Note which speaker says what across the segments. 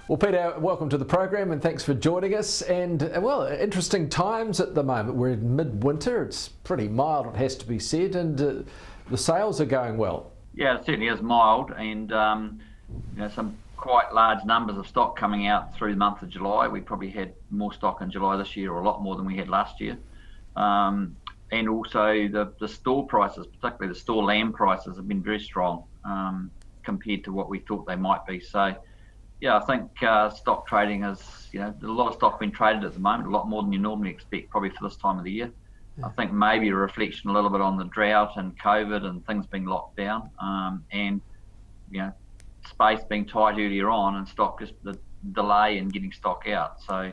Speaker 1: Well, Peter, welcome to the program and thanks for joining us. And well, interesting times at the moment. We're in midwinter. It's pretty mild, it has to be said, and the sales are going well.
Speaker 2: Yeah, it certainly is mild, and some quite large numbers of stock coming out through the month of July. We probably had more stock in July this year, or a lot more than we had last year. And also the store prices, particularly the store lamb prices, have been very strong compared to what we thought they might be. So, yeah, I think stock trading is, there's a lot of stock being traded at the moment, a lot more than you normally expect probably for this time of the year. Yeah. I think maybe a reflection a little bit on the drought and COVID and things being locked down, and space being tight earlier on and stock, just the delay in getting stock out. So,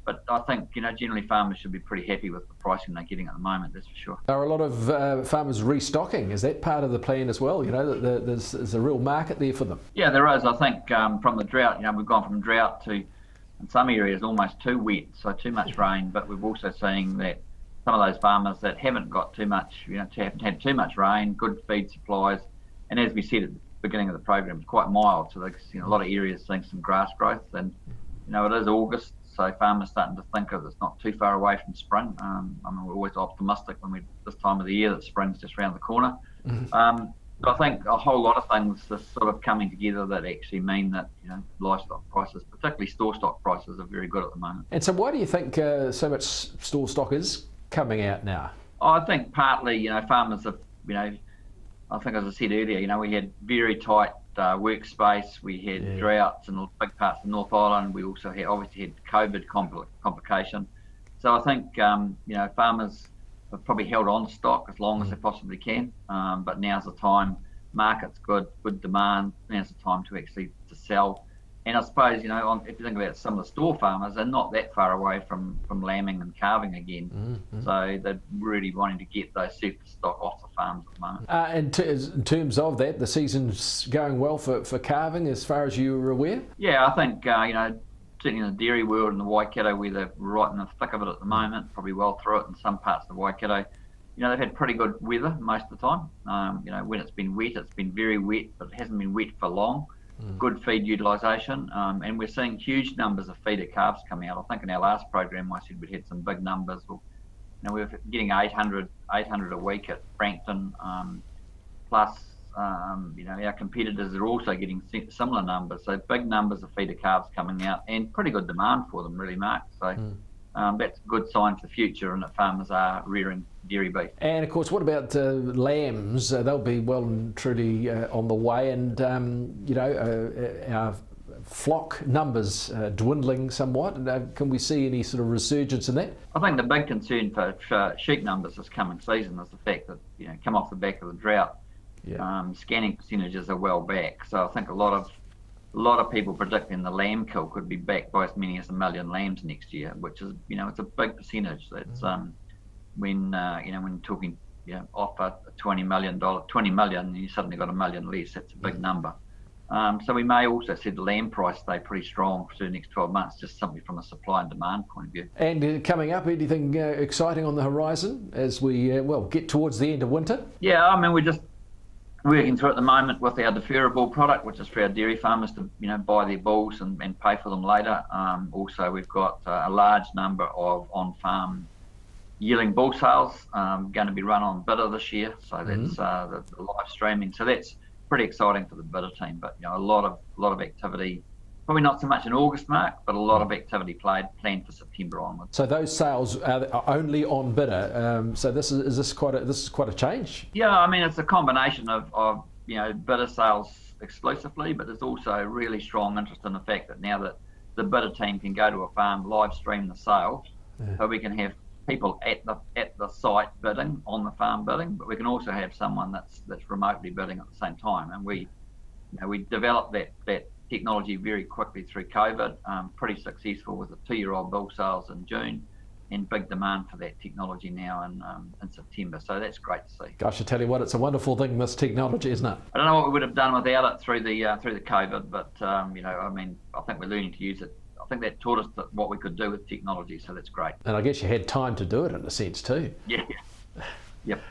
Speaker 2: but I think generally farmers should be pretty happy with the pricing they're getting at the moment, that's for sure.
Speaker 1: Are a lot of farmers restocking? Is that part of the plan as well? There's a real market there for them.
Speaker 2: Yeah, there is. I think from the drought, we've gone from drought to, in some areas, almost too wet, so too much rain. But we're also seeing that some of those farmers that haven't got too much, haven't had too much rain, good feed supplies, and as we said at the beginning of the program, it's quite mild. So there's a lot of areas seeing some grass growth, and it is August. So farmers starting to think of it's not too far away from spring. We're always optimistic this time of the year that spring's just around the corner. Mm-hmm. But I think a whole lot of things are sort of coming together that actually mean that livestock prices, particularly store stock prices, are very good at the moment.
Speaker 1: And so why do you think so much store stock is coming out now?
Speaker 2: I think partly farmers have I think, as I said earlier, we had very tight workspace. We had droughts in big parts of North Island. We also obviously had COVID complication. So I think farmers have probably held on to stock as long as they possibly can. But now's the time. Market's good demand. Now's the time to actually to sell. And I suppose if you think about some of the store farmers, they're not that far away from lambing and calving again. Mm-hmm. So they're really wanting to get those surplus stock off the farms at the moment.
Speaker 1: And in terms of that, the season's going well for calving as far as you were aware?
Speaker 2: Yeah, I think certainly in the dairy world and the Waikato, where they're right in the thick of it at the moment, probably well through it in some parts of the Waikato. They've had pretty good weather most of the time. When it's been wet, it's been very wet, but it hasn't been wet for long. Good feed utilisation, and we're seeing huge numbers of feeder calves coming out. I think in our last program I said we had some big numbers. We're getting 800 a week at Frankton, plus our competitors are also getting similar numbers. So big numbers of feeder calves coming out, and pretty good demand for them, really, Mark. So that's a good sign for the future, and that farmers are rearing dairy beef.
Speaker 1: And of course, what about lambs? They'll be well and truly on the way, and our flock numbers dwindling somewhat. Can we see any sort of resurgence in that?
Speaker 2: I think the big concern for sheep numbers this coming season is the fact that come off the back of the drought, scanning percentages are well back. So I think a lot of people predicting the lamb kill could be back by as many as 1 million lambs next year, which is it's a big percentage. That's when talking off a $20 million, you suddenly got 1 million less. That's a big number. So we may also see the lamb price stay pretty strong for the next 12 months, just simply from a supply and demand point of view.
Speaker 1: And coming up, anything exciting on the horizon as we get towards the end of winter?
Speaker 2: Yeah, we're just working through at the moment with our deferrable product, which is for our dairy farmers to buy their bulls and pay for them later. Also, we've got a large number of on-farm yearling bull sales going to be run on bidder this year. So that's the live streaming. So that's pretty exciting for the bidder team. But a lot of activity. Probably not so much in August, Mark, but a lot of activity planned for September onwards.
Speaker 1: So those sales are only on bidder. So this is quite a change.
Speaker 2: Yeah, it's a combination of bidder sales exclusively, but there's also really strong interest in the fact that now that the bidder team can go to a farm, live stream the sale, so we can have people at the site bidding, on the farm bidding, but we can also have someone that's remotely bidding at the same time. And we developed that technology very quickly through COVID, pretty successful with the 2-year-old bull sales in June, and big demand for that technology now in September. So that's great to see.
Speaker 1: Gosh, I tell you what, it's a wonderful thing, this technology, isn't it?
Speaker 2: I don't know what we would have done without it through the COVID, but I think we're learning to use it. I think that taught us what we could do with technology, so that's great.
Speaker 1: And I guess you had time to do it in a sense too.
Speaker 2: Yeah. Yep.